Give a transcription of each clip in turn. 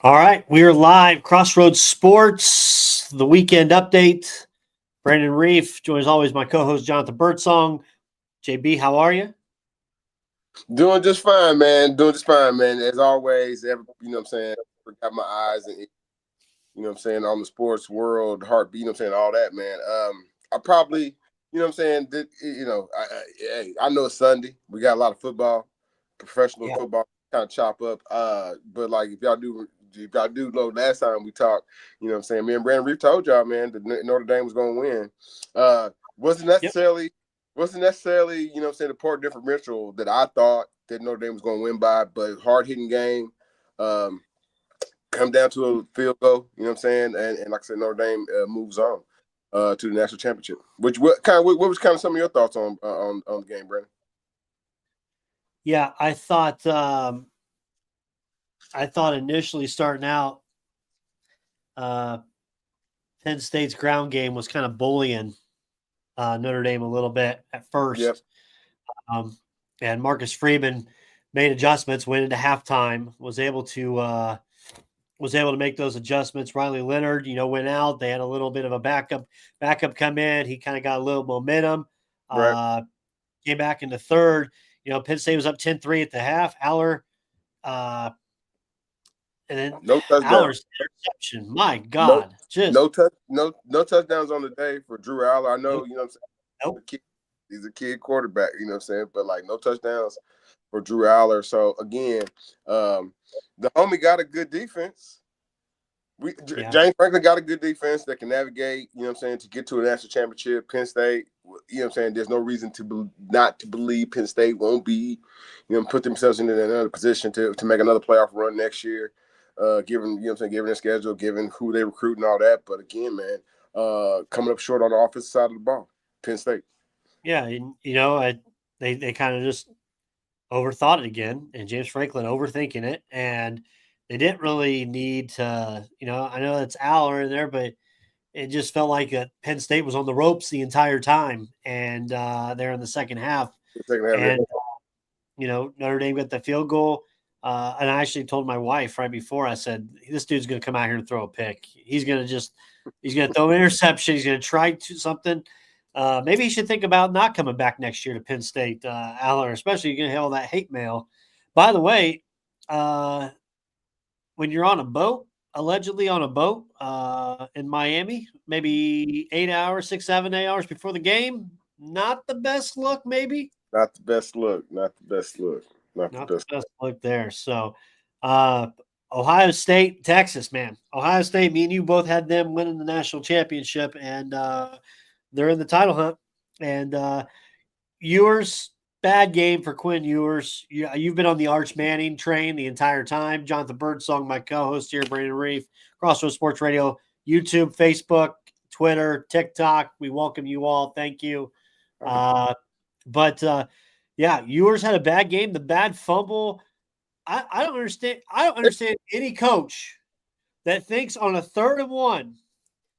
All right, we are live. Crossroads Sports, the weekend update. Brandon Reef, joined as always my co-host Jonathan Birdsong. JB, how are you? Doing just fine, man. Doing just fine, man. As always, what I'm saying, got my eyes and what I'm saying, on the sports world, heartbeat, what I'm saying, all that, man. I probably, what I'm saying, I know it's Sunday. We got a lot of football, professional Yeah. football, kind of chop up. But like if y'all do know, last time we talked, what I'm saying, me and Brandon Reef told y'all, man, that Notre Dame was going to win. Wasn't Yep. necessarily wasn't necessarily, what I'm saying, the point differential that I thought that Notre Dame was going to win by, but hard hitting game. Come down to a field goal, what I'm saying, and like I said, Notre Dame moves on to the national championship. What was kind of some of your thoughts on the game, Brandon? Yeah, I thought initially starting out, uh, Penn State's ground game was kind of bullying Notre Dame a little bit at Yep. first. Um, and Marcus Freeman made adjustments, went into halftime, was able to make those adjustments. Riley Leonard, went out. They had a little bit of a backup come in. He kind of got a little momentum. Right. Uh, Came back in the third. Penn State was up 10-3 at the half. Uh, and then No touchdown. Aller's interception. My No, God, just no touchdowns on the day for Drew Aller. I know, nope, what I'm saying, nope. he's a kid quarterback, what I'm saying, but like no touchdowns for Drew Aller. So again, the homie got a good defense. Yeah, James Franklin got a good defense that can navigate, what I'm saying, to get to a national championship. Penn State, what I'm saying, there's no reason not to believe Penn State won't be, put themselves in another position to make another playoff run next year. Given, what I'm saying, given their schedule, given who they recruit and all that. But again, man, coming up short on the offensive side of the ball, Penn State. yeah. And, they kind of just overthought it again, and James Franklin overthinking it, and they didn't really need to. I know it's Aller in there, but it just felt like Penn State was on the ropes the entire time, and they're in the second half, The second half, and Notre Dame got the field goal. And I actually told my wife right before, I said, "This dude's going to come out here and throw a pick. He's going to throw an interception. He's going to try to something." Maybe he should think about not coming back next year to Penn State, Aller, especially you're going to have all that hate mail. By the way, when you're on a boat, allegedly on a boat in Miami, maybe 8 hours, 6, 7, 8 hours before the game, not the best look, maybe. not the best look. Not the best look. Not the Not the best. best look there. So, uh, Ohio State, Texas, man. Ohio State, me and you both had them winning the national championship, and they're in the title hunt. And Ewers, bad game for Quinn Ewers. You've been on the Arch Manning train the entire time. Jonathan Birdsong, my co-host here, Brandon Reef, Crossroads Sports Radio, YouTube, Facebook, Twitter, TikTok. We welcome you all. Thank you. But yeah, Ewers had a bad game. The bad fumble. I don't understand. I don't understand any coach that thinks on a 3rd and 1,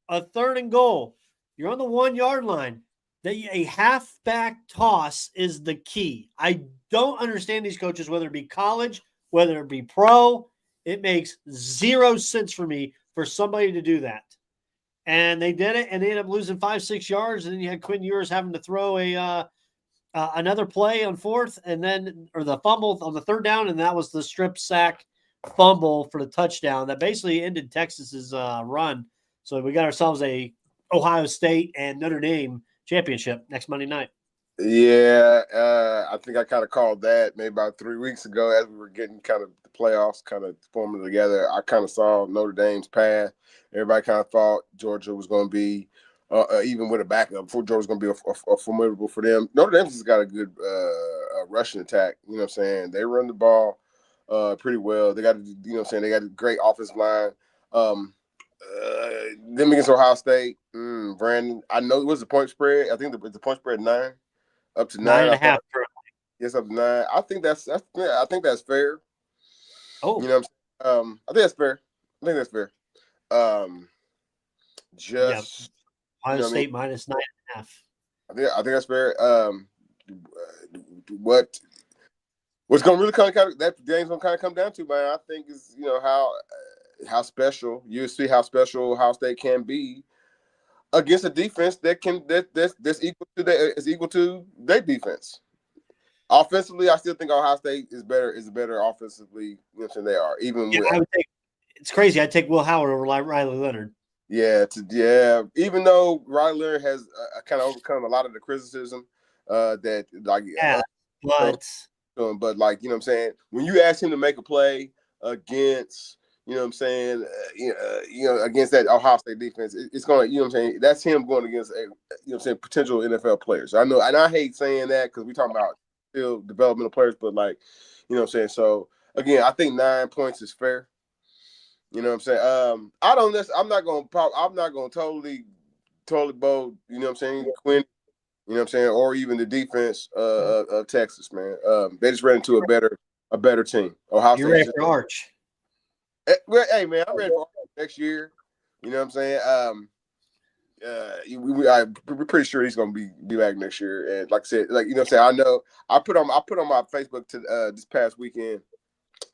a 3rd and goal, you're on the 1 yard line, that a halfback toss is the key. I don't understand these coaches, whether it be college, whether it be pro. It makes zero sense for me for somebody to do that. And they did it, and they ended up losing 5, 6 yards. And then you had Quinn Ewers having to throw another play on 4th, or the fumble on the 3rd down, and that was the strip sack fumble for the touchdown that basically ended Texas's run. So we got ourselves a Ohio State and Notre Dame championship next Monday night. Yeah, I think I kind of called that maybe about 3 weeks ago as we were getting kind of the playoffs kind of forming together. I kind of saw Notre Dame's path. Everybody kind of thought Georgia was going to be, even with a backup, before Georgia was going to be a formidable for them. Notre Dame's just got a good rushing attack. You know what I'm saying? They run the ball pretty well. They got, they got a great offensive line. Them against Ohio State, Brandon, I know it was a point spread. I think the point spread 9. Up to 9, Nine and I a half. thought. Yes, up to 9. I think I think that's fair. Oh, You know what I'm saying? I think that's fair. I think that's fair. yeah. Just Ohio what I mean. State minus 9.5. I think that's fair. What's going to really kind of that game's going to kind of come down to, man, I think is how how special you see how special Ohio State can be against a defense that's equal to their defense. Offensively, I still think Ohio State is better offensively than they are. Even Yeah, with it's crazy. I'd take Will Howard over Riley Leonard. Even though Riley Leonard has kind of overcome a lot of the criticism that but like what I'm saying, when you ask him to make a play against what I'm saying, against that Ohio State defense, it's going to, what I'm saying, that's him going against what I'm saying, potential NFL players. I know, and I hate saying that because we talking about still developmental players, but like, what I'm saying. So again, I think 9 points is fair. You know what I'm saying? I'm not going to totally bold, what I'm saying, Quinn, what I'm saying, or even the defense of Texas, man. They just ran into a better team. Ohio You're ready for Arch. Hey, man, I'm ready for Arch next year. You know what I'm saying? We're pretty sure he's going to be back next year. And like I said, like, what I'm saying, I know I put on my Facebook this past weekend.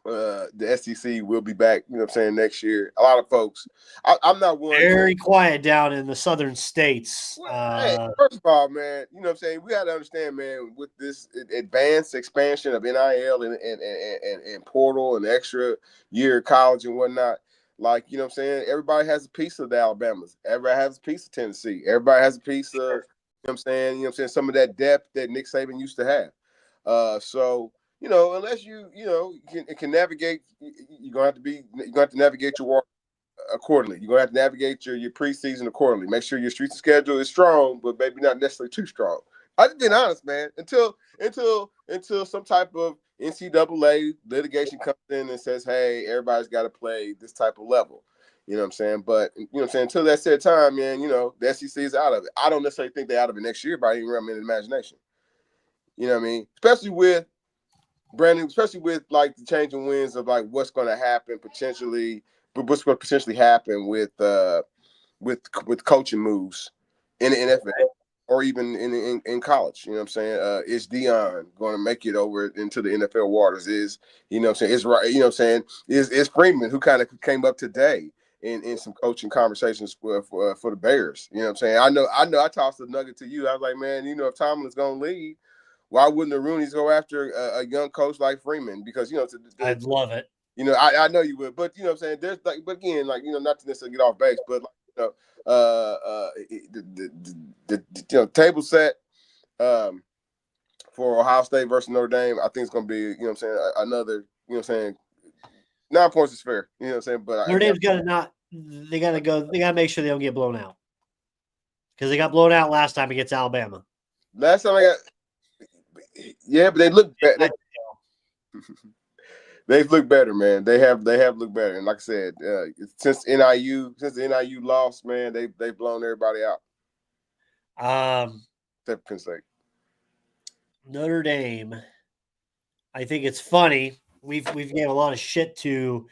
The SEC will be back, what I'm saying, next year. A lot of folks. I'm not one. Very quiet down in the southern states. Hey, first of all, man, what I'm saying, we got to understand, man, with this advanced expansion of NIL and portal and extra year of college and whatnot, like, what I'm saying, everybody has a piece of the Alabamas. Everybody has a piece of Tennessee. Everybody has a piece of, what I'm saying, some of that depth that Nick Saban used to have. So, unless you can navigate, you're gonna have to navigate your water accordingly. You're gonna have to navigate your preseason accordingly. Make sure your street schedule is strong, but maybe not necessarily too strong. I just being honest, man. Until some type of NCAA litigation comes in and says, hey, everybody's got to play this type of level. You know what I'm saying? But until that said time, man, the SEC is out of it. I don't necessarily think they're out of it next year by any realm of imagination. You know what I mean? Especially with Brandon, especially with like the changing winds of like what's going to happen potentially, but what's going to potentially happen with coaching moves in the NFL or even in college. You know what I'm saying? Is Dion going to make it over into the NFL waters? Is what I'm saying? Is right? You know what I'm saying? Is Freeman, who kind of came up today in some coaching conversations for the Bears? You know what I'm saying? I know. I tossed the nugget to you. I was like, man, if Tomlin's going to leave, why wouldn't the Roonies go after a young coach like Freeman? Because I'd love it. I know you would, but what I'm saying, there's like, but again, like not to necessarily get off base, but like the table set for Ohio State versus Notre Dame, I think it's going to be what I'm saying, another what I'm saying, 9 points is fair. What I'm saying, but Notre Dame's got to they got to make sure they don't get blown out because they got blown out last time against Alabama. Last time I got. Yeah, but they look better. They've looked better, man. They have looked better, and like I said, since the NIU lost, man, they've blown everybody out. Except Penn State. Notre Dame. I think it's funny. We've gave a lot of shit to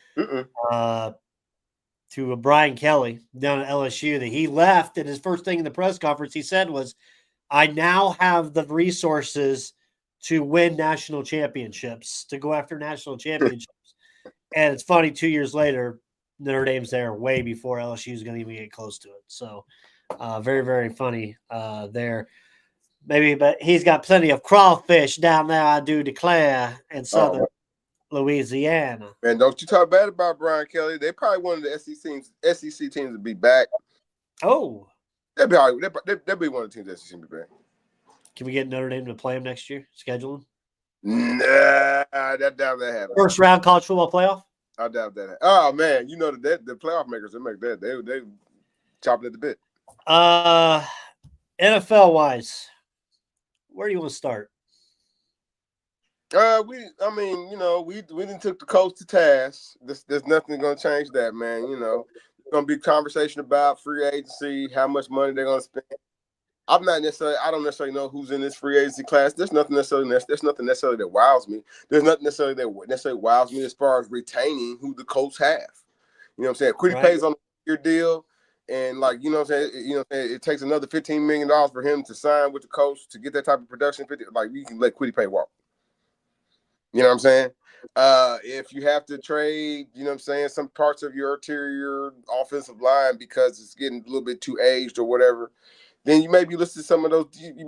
Brian Kelly down at LSU that he left, and his first thing in the press conference he said was, "I now have the resources to win national championships, to go after national championships." And it's funny, 2 years later, Notre Dame's there way before LSU is going to even get close to it. So very, very funny there. Maybe, but he's got plenty of crawfish down there, I do declare, in southern Louisiana. Man, don't you talk bad about Brian Kelly. They probably one of the SEC teams to be back. Oh. They'll be one of the teams that SEC be back. Can we get Notre Dame to play him next year? Schedule him? Nah, I doubt that happens. First round college football playoff? I doubt that. Oh man, the playoff makers they make that they chop it at the bit. NFL wise, where do you want to start? We didn't took the coach to task. There's nothing gonna change that, man. It's gonna be a conversation about free agency, how much money they're gonna spend. I don't necessarily know who's in this free agency class. There's nothing necessarily that wows me. There's nothing necessarily that necessarily wows me as far as retaining who the Colts have. You know what I'm saying? Quiddy pays on your deal, and like it takes another $15 million for him to sign with the Colts to get that type of production. Like you can let Quiddy Pay walk. You know what I'm saying? If you have to trade, you know what I'm saying, some parts of your interior offensive line because it's getting a little bit too aged or whatever, then you maybe listen to some of those. You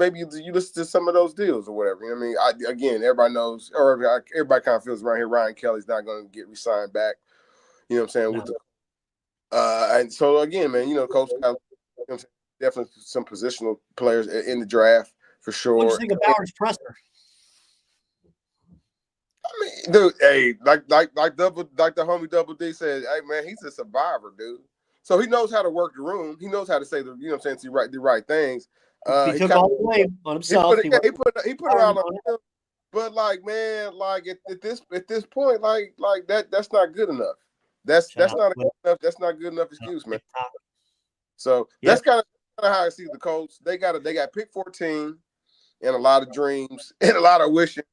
listen to some of those deals or whatever. You know what I mean? Again, everybody knows, or everybody kind of feels around here. Ryan Kelly's not going to get re-signed back. You know what I'm saying? No. With and so again, man, you know, Coach, you know what I'm saying, definitely some positional players in the draft for sure. What do you think of Bowers Presser? I mean, dude, hey, like the homie Double D said, hey man, he's a survivor, dude. So he knows how to work the room. He knows how to say the saying, the right things. He took all the blame on himself. He put it all on him. But like, man, like at this point, like that's not good enough. That's not good enough. That's not good enough excuse, man. So that's kind of how I see the Colts. They got pick 14 and a lot of dreams and a lot of wishing.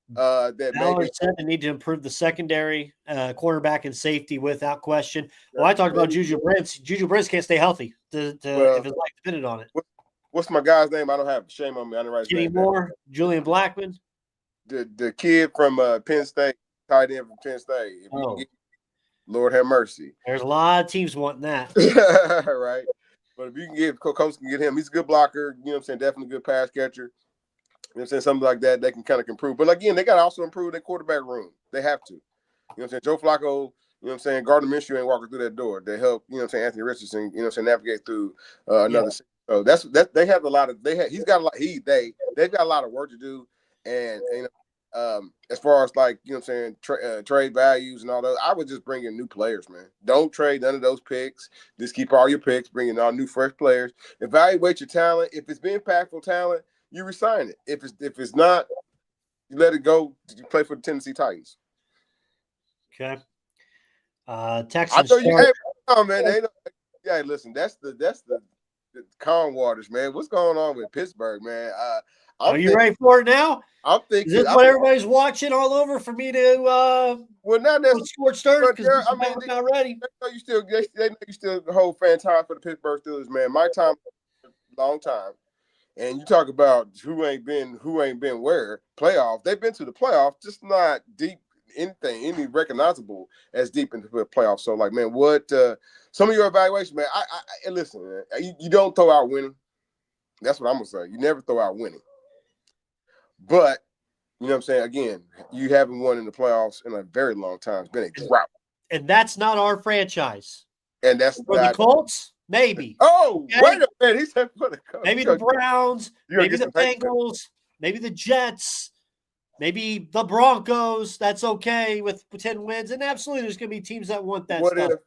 That Bowers said they need to improve the secondary, cornerback and safety without question. Well, I talked about Juju Brents. Juju Brents can't stay healthy if his life depended on it. What's my guy's name? I don't have. Shame on me. I didn't write his name. Kenny Moore, Julian Blackman. The kid from Penn State, tight end from Penn State. Lord have mercy. There's a lot of teams wanting that. Right. But if you can get, Coach can get him, he's a good blocker, you know what I'm saying, definitely a good pass catcher. You know what I'm saying? Something like that, they can kind of improve. But again, they got to also improve their quarterback room. They have to. You know what I'm saying? Joe Flacco, you know what I'm saying, Gardner Minshew ain't walking through that door. They help, you know what I'm saying, Anthony Richardson, you know what I'm saying, navigate through another season. So they have a lot of they've got a lot of work to do. And you know, as far as like, you know what I'm saying, trade values and all that, I would just bring in new players, man. Don't trade none of those picks. Just keep all your picks, bring in all new fresh players. Evaluate your talent. If it's been impactful talent, you resign it. If it's not, you let it go. You play for the Tennessee Titans. Okay. Texans. I know you. Hey, oh man, hey, listen. That's the calm waters, man. What's going on with Pittsburgh, man? Are you ready for it now? I'm thinking. Is this what everybody's watching all over for me to? Well, not necessarily. Sports Stars because I mean, not ready. They know you still hold fan time for the Pittsburgh Steelers, man. My time, long time. And you talk about who ain't been where playoffs. They've been to the playoffs, just not deep any recognizable as deep into the playoffs. So like, man, what some of your evaluation, man? I listen, man, you don't throw out winning. That's what I'm gonna say. You never throw out winning. But you know what I'm saying? Again, you haven't won in the playoffs in a very long time. It's been a drought. And that's not our franchise. And that's for the Colts. Maybe. Oh, okay. Wait a minute. He said for the Colts. Maybe the Browns, maybe the Bengals, maybe the Jets, maybe the Broncos. That's okay with 10 wins. And absolutely, there's going to be teams that want that what stuff. If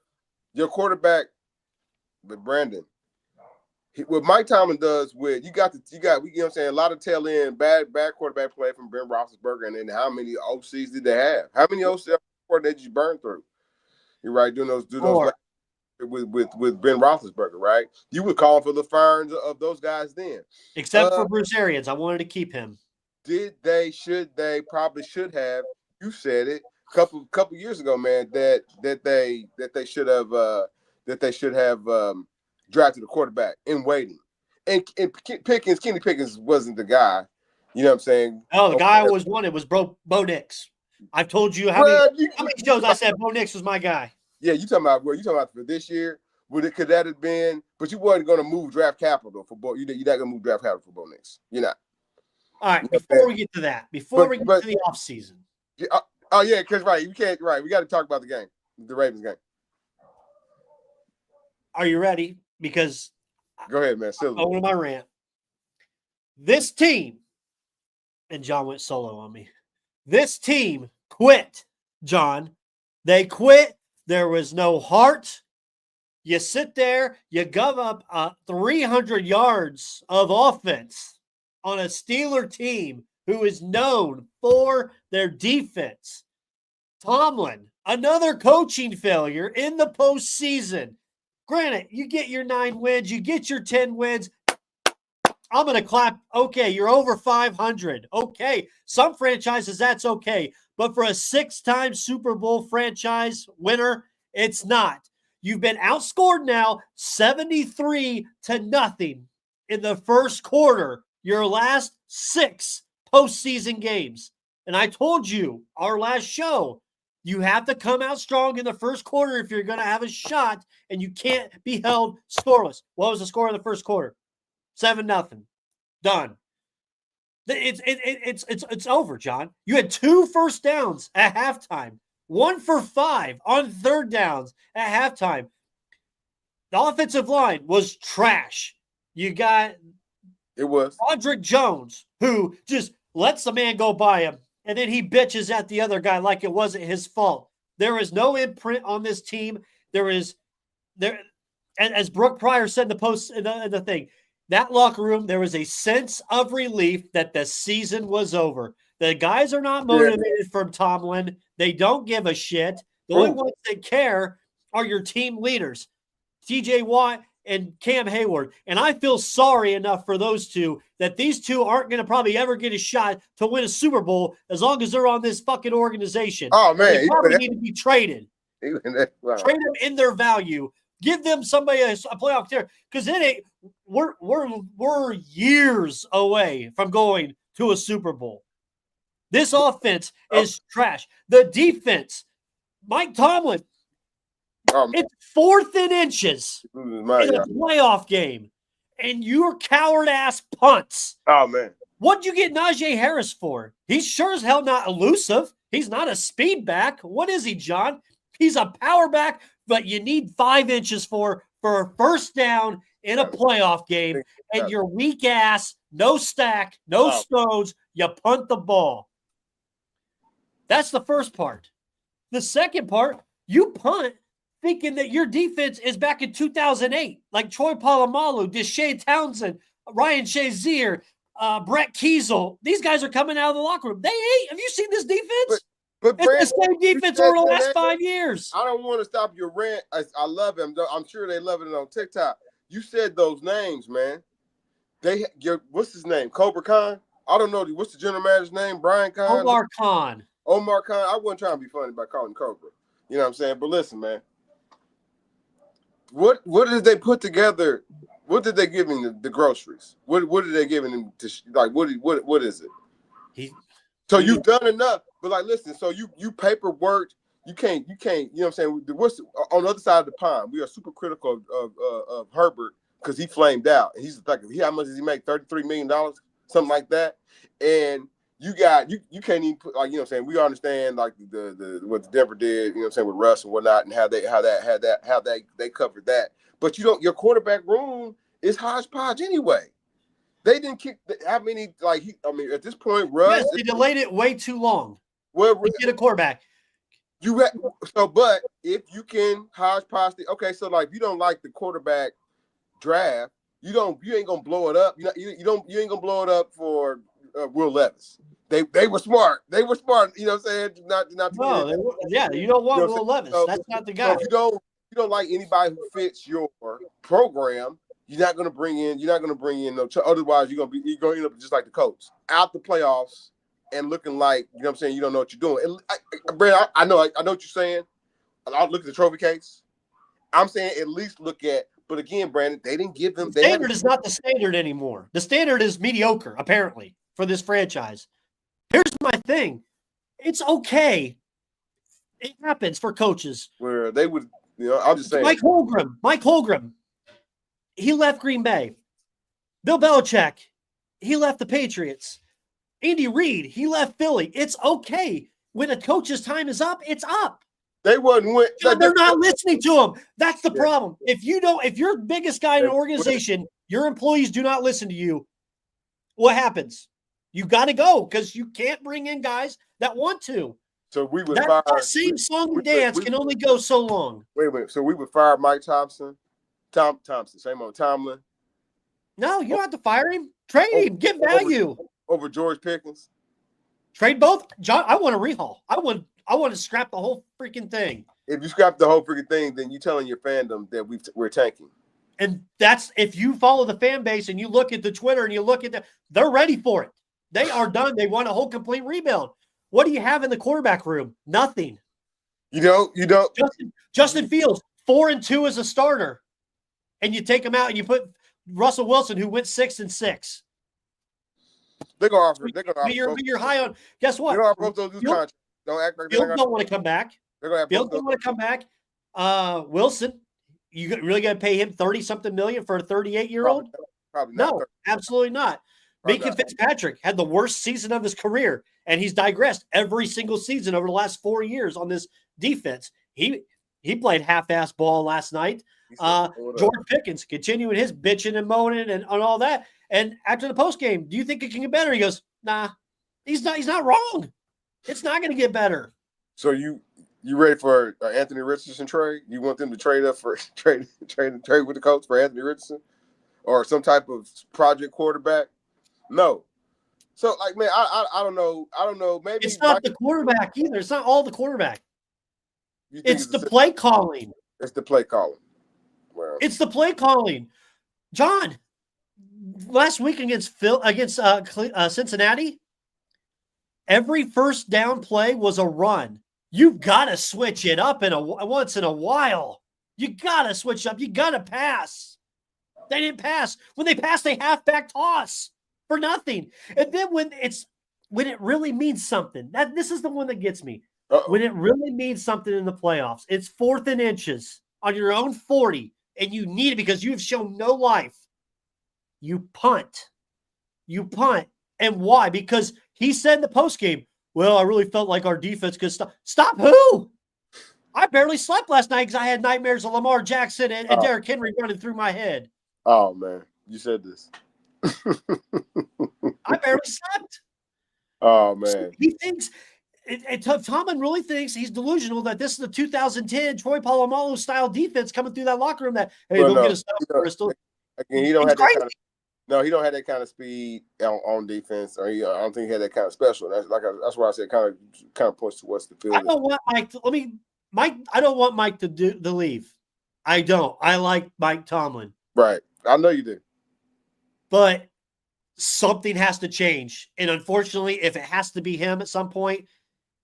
your quarterback, but Brandon, what Mike Tomlin does with you know what I'm saying, a lot of tail end bad quarterback play from Ben Roethlisberger, and then how many OCs did they have? How many OCs did you burn through? You're right, doing those with Ben Roethlisberger, right? You would call for the firings of those guys then. Except for Bruce Arians. I wanted to keep him. Should they probably should have, you said it a couple years ago, man, that they should have drafted a quarterback in waiting. And Kenny Pickens wasn't the guy. You know what I'm saying? Oh, the guy I always wanted was Bo Nix. I've told you how many shows I said Bo Nix was my guy. Yeah, you talking about for this year? Could that have been? But you weren't going to move draft capital for Bo. You're not going to move draft capital for Bo Nix. You're not. All right. Before we get to that, we get to the offseason. Oh yeah, because you can't. Right, we got to talk about the game, the Ravens game. Are you ready? Because go ahead, man. Over my rant. This team, and John went solo on me. This team quit, John. They quit. There was no heart. You sit there, you give up 300 yards of offense on a Steeler team who is known for their defense. Tomlin, another coaching failure in the postseason. Granted, you get your 9 wins, you get your 10 wins. I'm going to clap. Okay, you're over 500. Okay, some franchises, that's okay. But for a 6-time Super Bowl franchise winner, it's not. You've been outscored now 73-0 in the first quarter, your last 6 postseason games. And I told you our last show, you have to come out strong in the first quarter if you're going to have a shot, and you can't be held scoreless. What was the score of the first quarter? 7-0. Done. It's over, John. You had 2 first downs at halftime, 1 for 5 on third downs at halftime. The offensive line was trash. You got Roderick Jones, who just lets the man go by him, and then he bitches at the other guy like it wasn't his fault. There is no imprint on this team. And as Brooke Pryor said in the post, in the thing, that locker room, there was a sense of relief that the season was over. The guys are not motivated from Tomlin. They don't give a shit. The only ones that care are your team leaders, TJ Watt and Cam Hayward. And I feel sorry enough for those two that these two aren't going to probably ever get a shot to win a Super Bowl as long as they're on this fucking organization. Oh, man. They probably need to be traded. Trade them in their value. Give them somebody a playoff tier, because we're years away from going to a Super Bowl. This offense is trash. The defense, Mike Tomlin, it's 4th and inches in a playoff game, and your coward ass punts. Oh man, what'd you get Najee Harris for? He's sure as hell not elusive. He's not a speed back. What is he, John? He's a power back, but you need 5 inches for a first down in a playoff game, and your weak ass, no stack, no stones, you punt the ball. That's the first part. The second part, you punt thinking that your defense is back in 2008, like Troy Polamalu, Deshae Townsend, Ryan Shazier, Brett Kiesel. These guys are coming out of the locker room. They ain't. Have you seen this defense? But it's the same defense over the last 5 years. I don't want to stop your rant. I love him. I'm sure they love it on TikTok. You said those names, man. What's his name? Cobra Khan? I don't know. What's the general manager's name? Brian Khan? Omar Khan. I wasn't trying to be funny by calling Cobra. You know what I'm saying? But listen, man. What did they put together? What did they give him the groceries? What did they give him to like? What is it? So you've done enough, but like, listen. So you paperwork. You can't. You know what I'm saying? What's on the other side of the pond? We are super critical of Herbert because he flamed out. He's like, how much does he make? $33 million, something like that. And you can't even put, like, you know what I'm saying? We understand like the what the Denver did, you know what I'm saying, with Russ and whatnot, and how they covered that. But your quarterback room is hodgepodge anyway. They didn't kick how many, like, at this point, Russ. Yes, they delayed it way too long. Well, get a quarterback. But if you can hodgepodge okay, so like, if you don't like the quarterback draft, you ain't gonna blow it up. You ain't gonna blow it up for Will Levis. They were smart. They were smart. You know what I'm saying? Not you don't want Will Levis. That's not the guy. So if you don't like anybody who fits your program, you're not gonna bring in no. Otherwise, you're gonna end up just like the Colts, out the playoffs and looking like, you know what I'm saying, you don't know what you're doing. And Brad, I know what you're saying. I'll look at the trophy case. I'm saying at least look at. But again, Brandon, they didn't give them. The standard is not the standard anymore. The standard is mediocre, apparently, for this franchise. Here's my thing. It's okay. It happens for coaches. Where they would, I'm just saying. Mike Holmgren, he left Green Bay. Bill Belichick, he left the Patriots. Andy Reid, he left Philly. It's okay. When a coach's time is up, it's up. They wasn't. They're not listening to him. That's the problem. If you're the biggest guy in an organization, your employees do not listen to you, what happens? You got to go because you can't bring in guys that want to. So we would fire. That same song and dance can only go so long. Wait a minute. So we would fire Mike Thompson, same on Tomlin. No, you don't have to fire him. Trade him. Get value over George Pickens. Trade both. John, I want a rehaul. I want to scrap the whole freaking thing. If you scrap the whole freaking thing, then you're telling your fandom that we're tanking. And that's, if you follow the fan base and you look at the Twitter and you look at they're ready for it. They are done. They want a whole complete rebuild. What do you have in the quarterback room? Nothing. You don't. Justin Fields, 4-2 as a starter. And you take him out and you put Russell Wilson, who went 6-6. They're gonna offer. They're gonna offer But you're high on. Guess what? They're gonna offer both those contracts. Don't act like Fields don't want to come back. They're gonna have Fields both those. don't want to come back. Wilson, you really got to pay him $30-something million for a 38-year-old? Probably not. No, absolutely not. Minka Fitzpatrick had the worst season of his career, and he's digressed every single season over the last 4 years on this defense. He played half-ass ball last night. George Pickens continuing his bitching and moaning and all that. And after the postgame, do you think it can get better? He goes, nah, he's not wrong. It's not going to get better. So you ready for Anthony Richardson trade? You want them to trade up for trade with the Colts for Anthony Richardson or some type of project quarterback? No. So like, man, I don't know. Maybe it's not the quarterback either. It's not all the quarterback. It's the play calling. It's the play calling. Well, it's the play calling. John, last week against Cincinnati, every first down play was a run. You've got to switch it up once in a while. You got to switch up. You got to pass. They didn't pass. When they passed, they halfback toss for nothing. And then when it really means something, this is the one that gets me. When it really means something in the playoffs, it's 4th and inches on your own 40, and you need it because you've shown no life. You punt. And why? Because he said in the postgame, well, I really felt like our defense could stop. Stop who? I barely slept last night because I had nightmares of Lamar Jackson and Derrick Henry running through my head. Oh, man. You said this. I barely slept. Oh, man. So he thinks Tomlin really thinks he's delusional that this is the 2010 Troy Polamalu style defense coming through that locker room that, hey, don't get us up, Bristol. Again, he don't have that kind of he don't have that kind of speed on defense, or I don't think he had that kind of special. That's why I said kind of points towards the field. I don't want Mike. I don't want Mike to leave. I don't. I like Mike Tomlin. Right. I know you do. But something has to change. And unfortunately, if it has to be him at some point,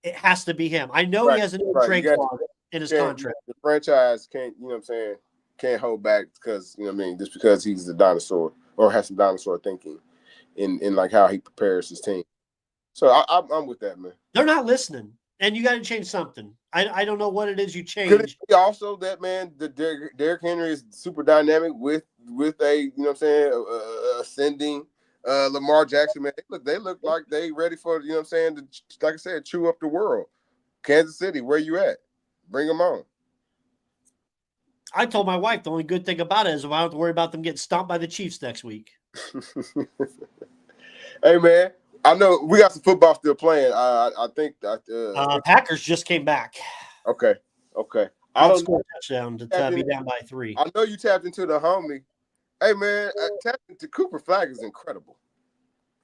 it has to be him. I know he has a new trade clause in his contract. The franchise can't, can't hold back because, just because he's a dinosaur or has some dinosaur thinking in like how he prepares his team. So I'm with that, man. They're not listening, and you got to change something. I don't know what it is you change. Could it be also that, man, the Derrick Henry is super dynamic with a, ascending Lamar Jackson, man. They look like they ready for, to, like I said, chew up the world. Kansas City, where you at? Bring them on. I told my wife the only good thing about it is I don't have to worry about them getting stomped by the Chiefs next week. Hey, man, I know we got some football still playing. I think Packers just came back. Okay. I don't score a touchdown to be down by 3. I know you tapped into the homie. Hey, man, tapping into Cooper Flag is incredible.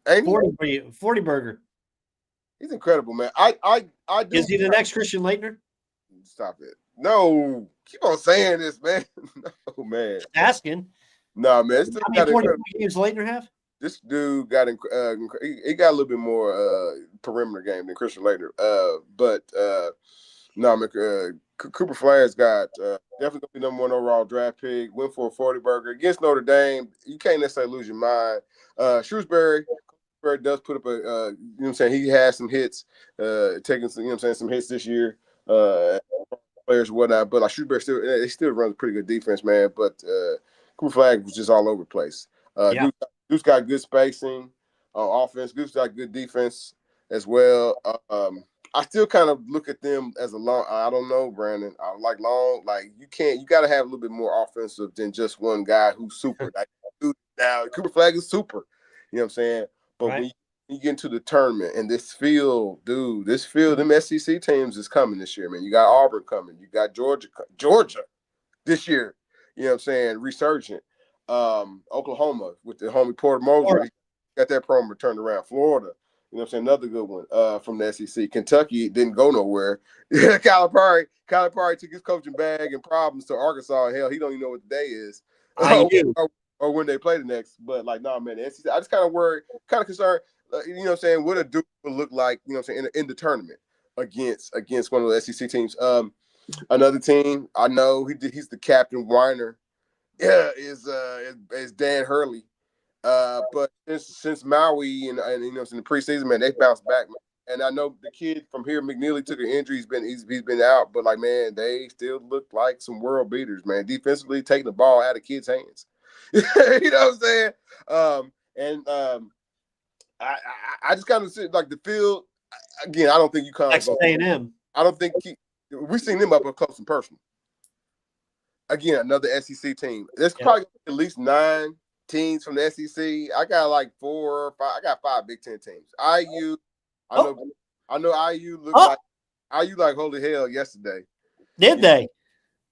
Ain't 40 burger. He's incredible, man. I do. Is he the next Christian Laettner? Stop it. No. Keep on saying this, man. No, man. Asking. No, man. How many 40 games Laettner have? This dude got he got a little bit more perimeter game than Christian Laettner. Cooper Flagg's got definitely gonna be number 1 overall draft pick. Went for a 40 burger against Notre Dame. You can't necessarily lose your mind. Shrewsbury does put up a he has some hits, taking some some hits this year. Players and whatnot, but like Shrewsbury still runs a pretty good defense, man. But Cooper Flag was just all over the place. Dude's got good spacing on offense. Dude's got good defense as well. I still kind of look at them as a long. I don't know, Brandon. I like long. Like you got to have a little bit more offensive than just one guy who's super. Like, now Cooper Flag is super. You know what I'm saying? But when you get into the tournament and this field, them SEC teams is coming this year, man. You got Auburn coming. You got Georgia this year. You know what I'm saying? Resurgent. Oklahoma with the homie Porter Moser. Got that program turned around. Florida. You know what I'm saying? Another good one from the SEC. Kentucky didn't go nowhere. Calipari took his coaching bag and problems to Arkansas. Hell, he don't even know what the day is. Or when they play the next. But, like, nah, man, the SEC, I just kind of worried, kind of concerned, you know what I'm saying, what a dude would look like, you know what I'm saying, in the tournament against one of the SEC teams. Another team, I know he's the captain, Weiner, is Dan Hurley. But since Maui and in the preseason, man, they bounced back, man. And I know the kid from here, McNeely, took an injury. He's been out, but like, man, they still look like some world beaters, man. Defensively, taking the ball out of kids' hands. You know what I'm saying? I just kind of see like the field again. I don't think you kind of Texas A&M. I don't think we've seen them up close and personal. Again, another SEC team. There's probably at least 9 teams from the SEC. I got like 4 or 5. I got 5 Big Ten teams. IU, I know IU looked like holy hell yesterday. Did they?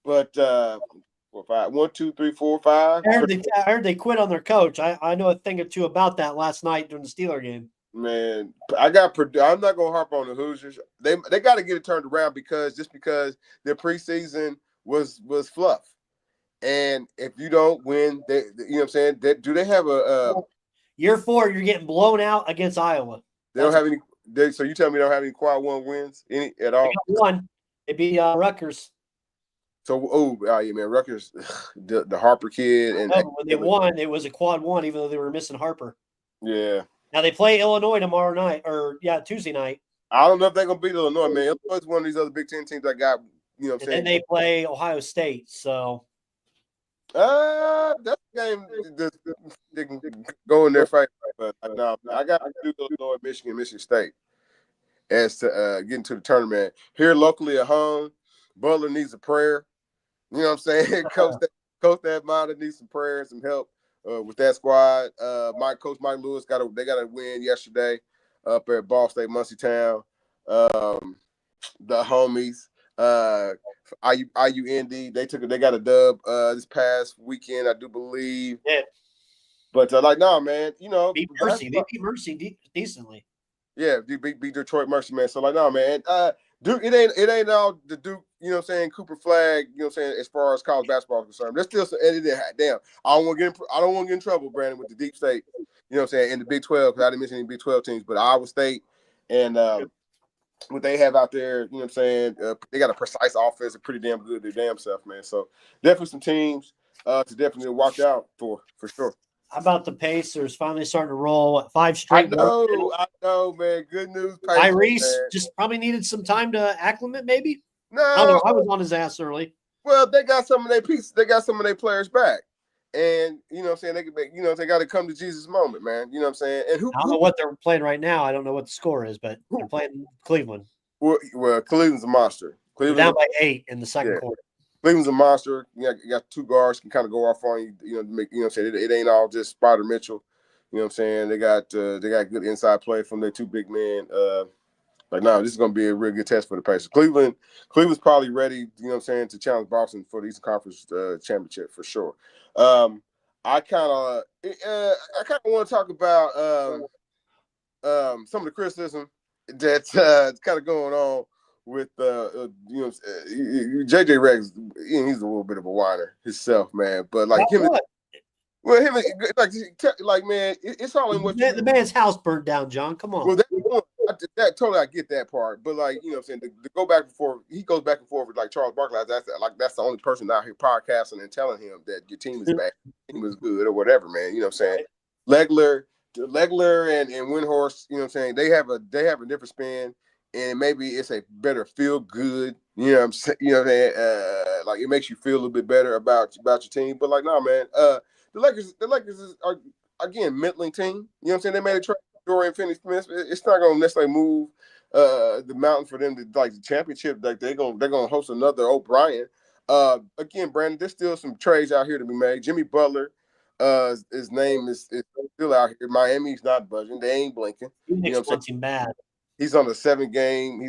But 4, 5, 1, 2, 3, 4, 5. I heard they quit on their coach. I know a thing or two about that last night during the Steeler game. Man, I'm not gonna harp on the Hoosiers. They got to get it turned around because their preseason was fluff. And if you don't win, you know what I'm saying? Do they have a year 4? You're getting blown out against Iowa. They don't have any. So you tell me they don't have any quad 1 wins at all? They got one. It beat Rutgers. So yeah, man, Rutgers, the Harper kid, and when they won, it was a quad 1, even though they were missing Harper. Yeah. Now they play Illinois tomorrow night, Tuesday night. I don't know if they're gonna beat Illinois, man. Illinois is one of these other Big Ten teams that got, you know what I'm saying. And then they play Ohio State, so. That game they can go in there fight, but no, I got to do Illinois, Michigan State as to get into the tournament here locally at home. Butler needs a prayer. You know what I'm saying? Coach that Mata needs some prayer and some help with that squad. Coach Mike Lewis got a win yesterday up at Ball State Muncie Town. The homies. IUND, they got a dub this past weekend, I do believe. Yeah. But no, man, they beat Mercy decently. Yeah, beat Detroit Mercy, man. So no, man, Duke, it ain't all the Duke, you know what I'm saying, Cooper flag, you know what I'm saying, as far as college basketball is concerned. There's still some damn. I don't want to get in trouble, Brandon, with the deep state, you know what I'm saying, in the Big 12, because I didn't mention any Big 12 teams, but Iowa State and what they have out there, you know what I'm saying? They got a precise offense, they're pretty damn good, their damn self, man. So definitely some teams to definitely watch out for sure. How about the Pacers finally starting to roll 5 straight? I know, man. Good news, Pacers. Tyrese just probably needed some time to acclimate, maybe. No, I was on his ass early. Well, they got some of their pieces. They got some of their players back. And, you know what I'm saying, they got to come to Jesus moment, man. You know what I'm saying? And I don't know what they're playing right now. I don't know what the score is, but they're playing Cleveland. Well, Cleveland's a monster. They're down by 8 in the second quarter. Cleveland's a monster. You got 2 guards can kind of go off on you. You know, what I'm saying, it ain't all just Spider Mitchell. You know what I'm saying? They got good inside play from their 2 big men. This is going to be a real good test for the Pacers. Cleveland's probably ready, you know what I'm saying, to challenge Boston for the Eastern Conference championship for sure. I kind of want to talk about some of the criticism that's kind of going on with JJ Redick. He's a little bit of a whiner himself, man. But like man, it's all in what the man's house burned down, John. Come on. Well, that totally, I get that part. But like, you know what I'm saying, to go back and forth, he goes back and forth with like Charles Barkley. That's the only person out here podcasting and telling him that your team is bad, your team is good, or whatever, man. You know what I'm saying? Legler and Windhorst, you know what I'm saying, they have a different spin, and maybe it's a better feel good. You know what I'm saying? You know what I'm saying? Like it makes you feel a little bit better about your team. But like, no, man, the Lakers are again middling team. You know what I'm saying? They made a trade. Dorian Finney-Smith, it's not going to necessarily move the mountain for them to like the championship. Like they're going to host another O'Brien. Again, Brandon, there's still some trades out here to be made. Jimmy Butler, his name is still out here. Miami's not budging. They ain't blinking. You know what I'm saying? Bad. He's on a 7-game.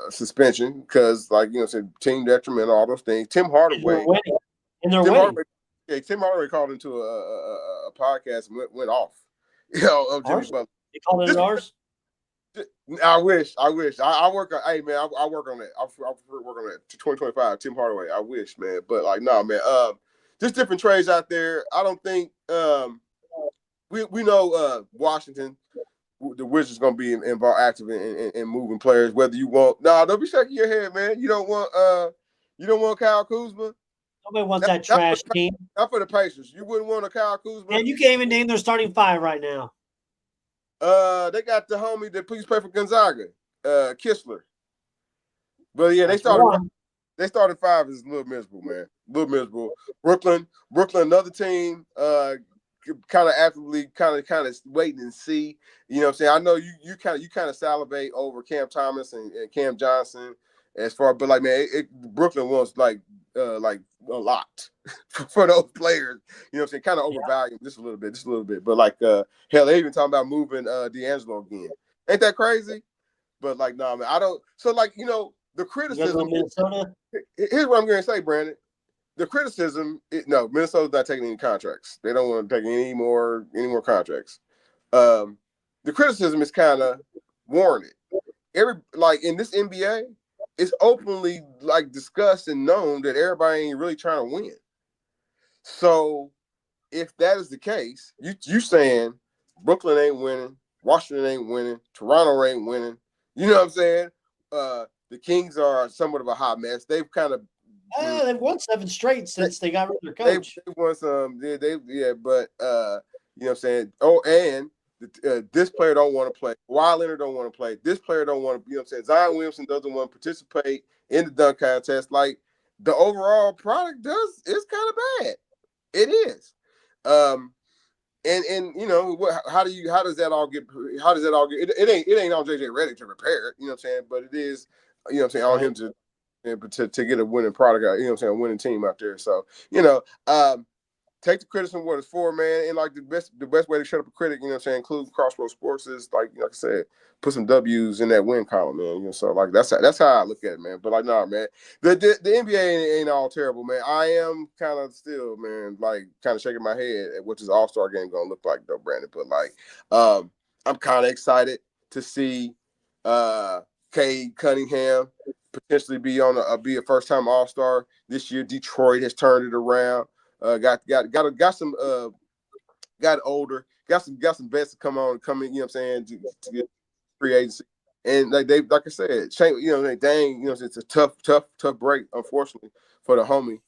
Suspension because, like, you know, said team detriment, all those things. Tim Hardaway. Tim Hardaway called into a podcast and went off. You know, Jimmy Butler. You called it ours? I wish. I work on. Hey, man, I work on that. I prefer work on that to 2025. Tim Hardaway. I wish, man, but like, no, man. Just different trades out there. I don't think we know Washington. The Wizards gonna be involved, active in moving players. Whether you want, don't be shaking your head, man. You don't want Kyle Kuzma. Nobody wants that trash team. Not for the Pacers. You wouldn't want a Kyle Kuzma. And you can't even name their starting five right now. They got the homie that please play for Gonzaga, Kistler. But yeah, they started five is a little miserable, man. A little miserable. Brooklyn, another team, kind of actively kind of waiting and see. You know what I'm saying? I know you kind of salivate over Cam Thomas and Cam Johnson as far, but like man, Brooklyn wants like a lot for those players. You know what I'm saying? Kind of overvalued just a little bit. But like hell, they even talking about moving D'Angelo again. Ain't that crazy? But like, nah, man, I don't. So like, you know, the criticism. Here's what I'm going to say, Brandon. The criticism, Minnesota's not taking any contracts. They don't want to take any more contracts. The criticism is kind of warranted. In this NBA, it's openly like discussed and known that everybody ain't really trying to win. So if that is the case, you saying Brooklyn ain't winning, Washington ain't winning, Toronto ain't winning. You know what I'm saying? The Kings are somewhat of a hot mess. They've kind of they've won 7 straight since they got rid of their coach. They've won some, but you know what I'm saying? Oh, and this player don't want to play. Kawhi Leonard don't want to play. This player don't want to, you know what I'm saying? Zion Williamson doesn't want to participate in the dunk contest. Like the overall product is kind of bad. It is. And you know how does that all get it ain't on JJ Redick to repair it, you know what I'm saying, but it is, you know what I'm saying, on him to get a winning product out, you know what I'm saying, a winning team out there. So, you know, take the criticism what it's for, man. And like the best way to shut up a critic, you know what I'm saying, include Crossroads Sports is like I said, put some W's in that win column, man. You know, so like that's how I look at it, man. But like, nah, man, the NBA ain't all terrible, man. I am kind of still, man, like kind of shaking my head at what this All-Star game gonna look like, though, Brandon. But like, I'm kind of excited to see Cade Cunningham potentially be a first-time All-Star this year. Detroit has turned it around. Got older, got some vets to come in, you know what I'm saying, to get free agency. And like I said, Shane, you know, it's a tough break, unfortunately, for the homie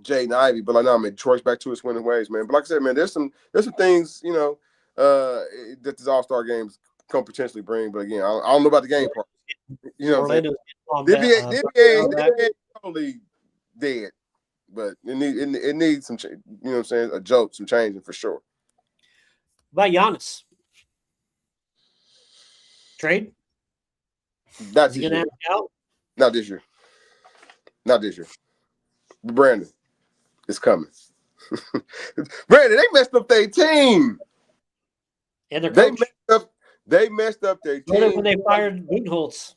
Jaden Ivey. But like, no, man, Detroit's back to its winning ways, man. But like I said, man, there's some things, you know, that this All-Star games can potentially bring. But again, I don't know about the game part. You know what I'm saying? The NBA totally dead. But it needs some, you know what I'm saying, some changing for sure. About Giannis? Trade? Is he going to have out? Not this year. Brandon, it's coming. Brandon, they messed up their team. And their coach. They messed up their team. When they fired Budenholzer.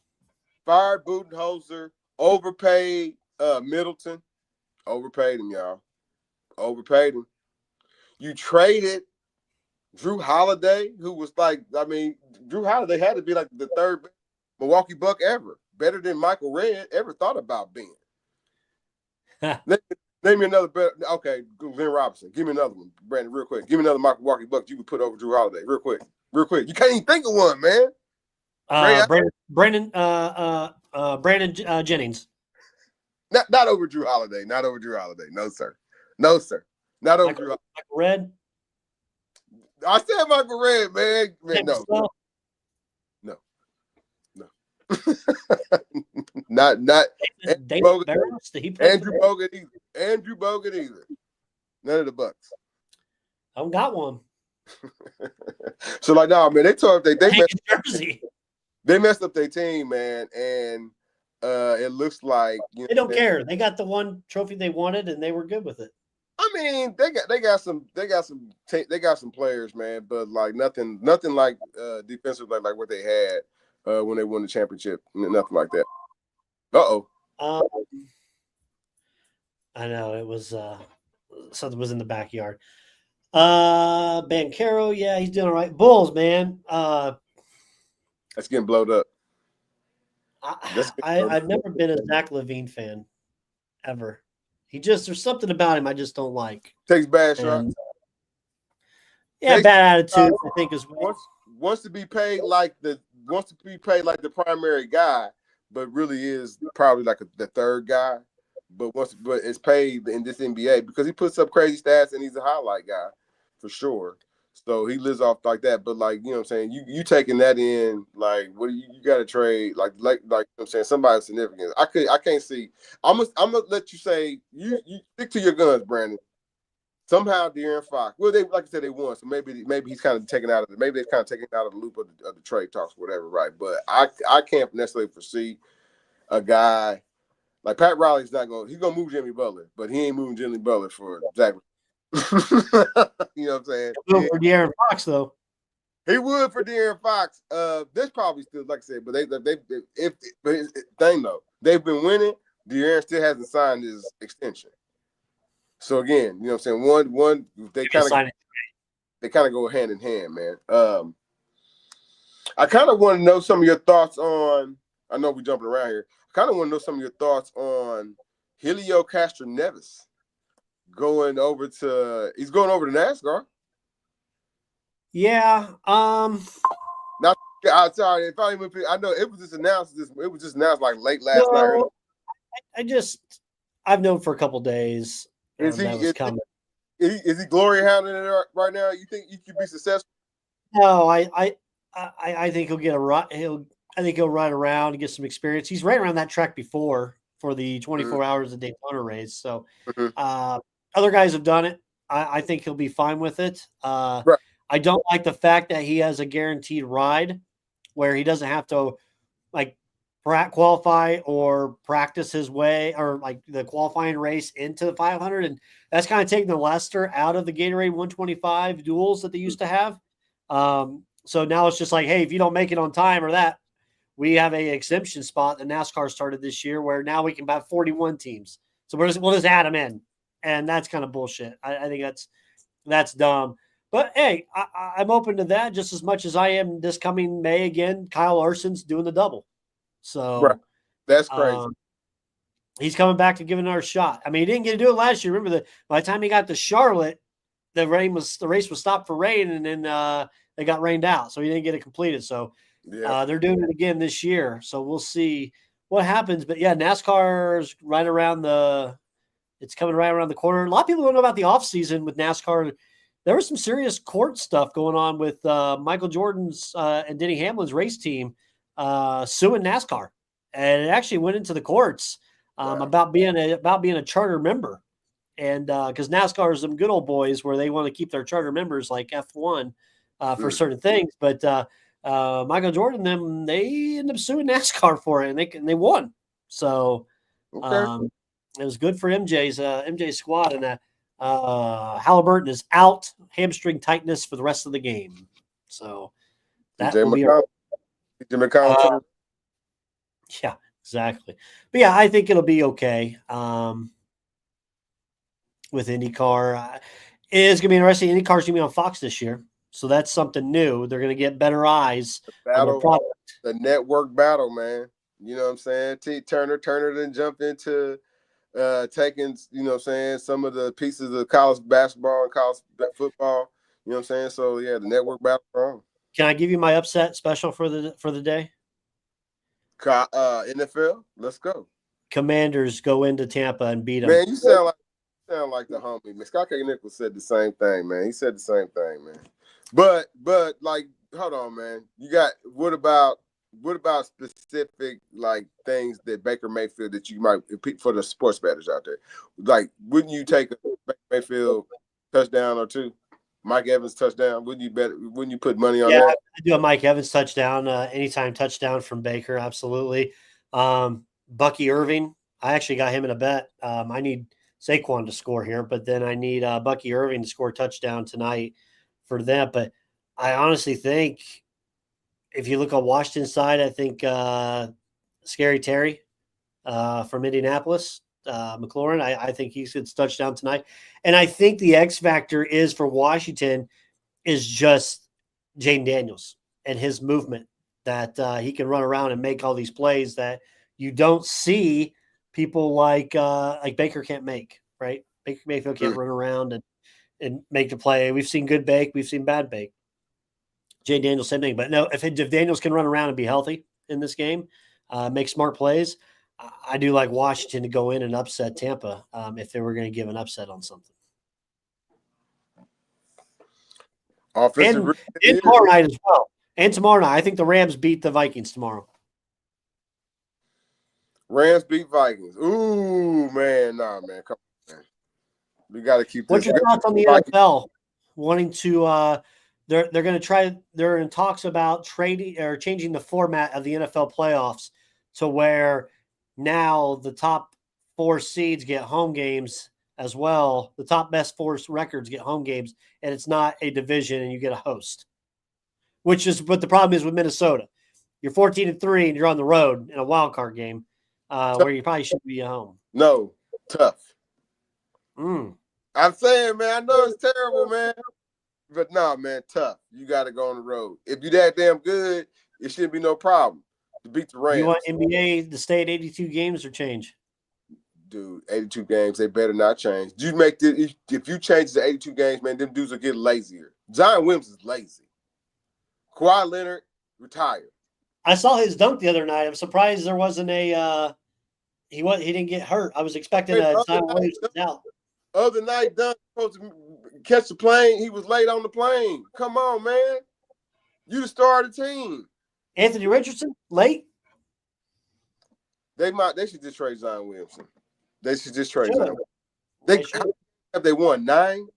Fired Budenholzer, overpaid Middleton. Overpaid him, y'all. Overpaid him. You traded Drew Holiday, who was like, Drew Holiday had to be like the third Milwaukee Buck ever. Better than Michael Redd ever thought about being. Name me another better. Okay, Glenn Robinson. Give me another one, Brandon, real quick. Give me another Milwaukee Buck you can put over Drew Holiday, real quick. You can't even think of one, man. Brandon Jennings. Not over Drew Holiday. No, sir. Not over Drew Holiday. Michael Redd. I said Michael Redd, man. No. not Andrew Bogut either. None of the Bucks. I don't got one. So like, nah, man, they messed up their team, man, and it looks like they don't care. They got the one trophy they wanted, and they were good with it. I mean, they got some players, man, but like nothing like defensive like what they had when they won the championship. Nothing like that. I know it was something was in the backyard. Banchero, yeah, he's doing all right. Bulls, man. That's getting blowed up. I've never been a Zach LaVine fan, ever. There's something about him I just don't like. Takes bad shots. Yeah, bad attitude, I think, as well. Wants to be paid like the primary guy, but really is probably like the third guy. but it's paid in this NBA because he puts up crazy stats and he's a highlight guy for sure. So he lives off like that. But like, you know what I'm saying, you taking that in, like, what do you got to trade like you know what I'm saying, somebody significant. I can't see. I'm gonna let you say you stick to your guns, Brandon. Somehow De'Aaron Fox. Well, they like I said, they won, so maybe he's kind of taken out of maybe they're kind of taken out of the loop of the trade talks, whatever, right? But I can't necessarily foresee a guy like Pat Riley's not going. He's gonna move Jimmy Butler, but he ain't moving Jimmy Butler for Zach. You know what I'm saying? For De'Aaron Fox, though, he would for De'Aaron Fox. There's probably still, like I said, but they've been winning. De'Aaron still hasn't signed his extension. So again, you know what I'm saying? One they kind of go hand in hand, man. I kind of want to know some of your thoughts on. I know we're jumping around here. I kind of want to know some of your thoughts on Helio Castroneves going over to NASCAR. Yeah. Now, sorry, if I know it was just announced. It was just announced like late last night. I've known for a couple days. Is he coming. Is he glory hounding it right now? You think he could be successful? No, I think he'll get I think he'll ride around and get some experience. He's ran around that track before for the 24 hours of Daytona race. So other guys have done it. I think he'll be fine with it. Right. I don't like the fact that he has a guaranteed ride where he doesn't have to like qualify or practice his way or like the qualifying race into the 500. And that's kind of taking the luster out of the Gatorade 125 duels that they used to have. So now it's just like, hey, if you don't make it on time or that, we have a exemption spot that NASCAR started this year where now we can buy 41 teams. So we'll just add them in. And that's kind of bullshit. I think that's dumb. But hey, I'm open to that just as much as I am this coming May again. Kyle Larson's doing the double. So that's crazy. He's coming back to give another shot. I mean, he didn't get to do it last year. Remember by the time he got to Charlotte, the race was stopped for rain, and then they got rained out, so he didn't get it completed. So they're doing it again this year. So we'll see what happens. But yeah, NASCAR's it's coming right around the corner. A lot of people don't know about the off season with NASCAR. There was some serious court stuff going on with Michael Jordan's and Denny Hamlin's race team suing NASCAR, and it actually went into the courts about being a charter member, and because NASCAR is some good old boys where they want to keep their charter members like F1 for certain things, but Michael Jordan they ended up suing NASCAR for it, and they won. So it was good for MJ's squad, and Halliburton is out, hamstring tightness for the rest of the game. So that will be. Yeah, exactly. But yeah, I think it'll be okay with IndyCar. It is going to be interesting. IndyCar's going to be on Fox this year, so that's something new. They're going to get better eyes on their product. The network battle, man. You know what I'm saying? Turner didn't jump into taking, you know what I'm saying, some of the pieces of college basketball and college football. You know what I'm saying? So yeah, the network battle. Can I give you my upset special for the day? NFL, let's go. Commanders go into Tampa and beat them. Man, you sound like the homie. Scott K. Nichols said the same thing, man. He said the same thing, man. But like, hold on, man. You got what about specific like things that Baker Mayfield that you might for the sports bettors out there? Like, wouldn't you take a Baker Mayfield touchdown or two? Mike Evans touchdown. Wouldn't you put money on that? Yeah, I do a Mike Evans touchdown, anytime touchdown from Baker, absolutely. Bucky Irving, I actually got him in a bet. I need Saquon to score here, but then I need Bucky Irving to score a touchdown tonight for that. But I honestly think if you look on Washington's side, I think Scary Terry from Indianapolis, McLaurin, I think he gets a touchdown tonight. And I think the X factor is for Washington is just Jaden Daniels and his movement, that he can run around and make all these plays that you don't see people like Baker can't make, right? Baker Mayfield can't run around and make the play. We've seen good Bake. We've seen bad Bake. Jaden Daniels, same thing. But no, if Daniels can run around and be healthy in this game, make smart plays, I do like Washington to go in and upset Tampa if they were going to give an upset on something. Offensive and tomorrow night as well. And tomorrow night, I think the Rams beat the Vikings tomorrow. Rams beat Vikings. Ooh, man. Nah, man. Come on, man. We got to keep this. What's your thoughts on the NFL wanting to they're going to try – they're in talks about trading or changing the format of the NFL playoffs to where now the top 4 seeds get home games as well. The top best 4 records get home games, and it's not a division and you get a host. Which is what the problem is with Minnesota. You're 14-3 and you're on the road in a wild card game where you probably shouldn't be at home. No, tough. I'm saying, man, I know it's terrible, man. But nah, man, tough. You got to go on the road. If you're that damn good, it shouldn't be no problem to beat the Rams. You want NBA to stay at 82 games or change? Dude, 82 games, they better not change. If you change the 82 games, man, them dudes will get lazier. Zion Williams is lazy. Kawhi Leonard retired. I saw his dunk the other night. I'm surprised there wasn't a he didn't get hurt. I was expecting a Zion Williams out. Other night, Dunk supposed to catch the plane. He was late on the plane. Come on, man. You the star of the team. Anthony Richardson, late? They should just trade Zion Williamson. They should just trade Zion. Have they won 9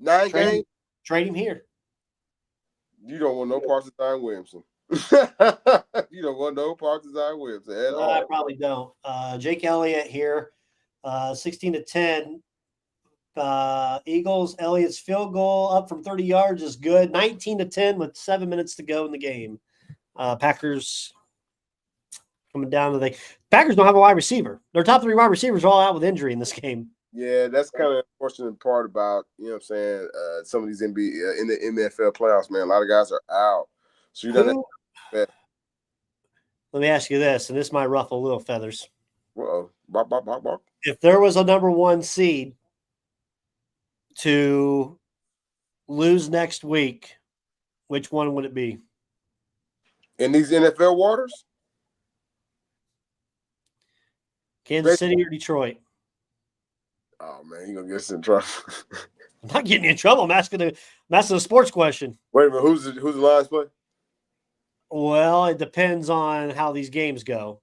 games? Trade him here. You don't want no parts of Zion Williamson. You don't want no parts of Zion Williamson at all. I probably don't. Jake Elliott here, 16-10. Eagles, Elliott's field goal up from 30 yards is good. 19-10 with 7 minutes to go in the game. Packers coming down to the Packers don't have a wide receiver. Their top 3 wide receivers are all out with injury in this game. Yeah, that's kind of the unfortunate part about, you know what I'm saying, some of these NBA in the NFL playoffs, man. A lot of guys are out. So you don't Let me ask you this, and this might ruffle little feathers. If there was a number 1 seed to lose next week, which one would it be? In these NFL waters? Kansas City or Detroit? Oh, man, you're going to get us in trouble. I'm not getting in trouble. I'm asking a sports question. Wait a minute. Who's the Lions play? Well, it depends on how these games go.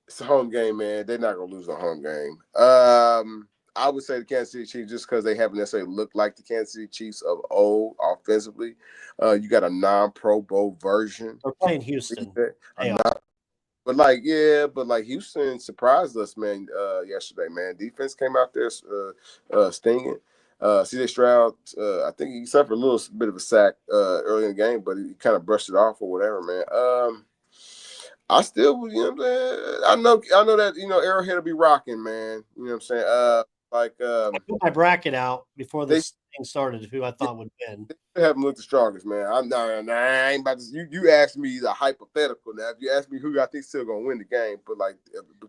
It's a home game, man. They're not going to lose a home game. I would say the Kansas City Chiefs just because they haven't necessarily looked like the Kansas City Chiefs of old offensively. You got a non-Pro Bowl version. They're playing Houston. But Houston surprised us, man, yesterday, man. Defense came out there stinging. C.J. Stroud, I think he suffered a little bit of a sack early in the game, but he kind of brushed it off or whatever, man. I still, you know what I'm saying? I know that, Arrowhead will be rocking, man. You know what I'm saying? I put my bracket out before this thing started, who I thought would win. They haven't looked the strongest, man. I ain't about to. You asked me the hypothetical. Now, if you ask me who I think still gonna win the game, but like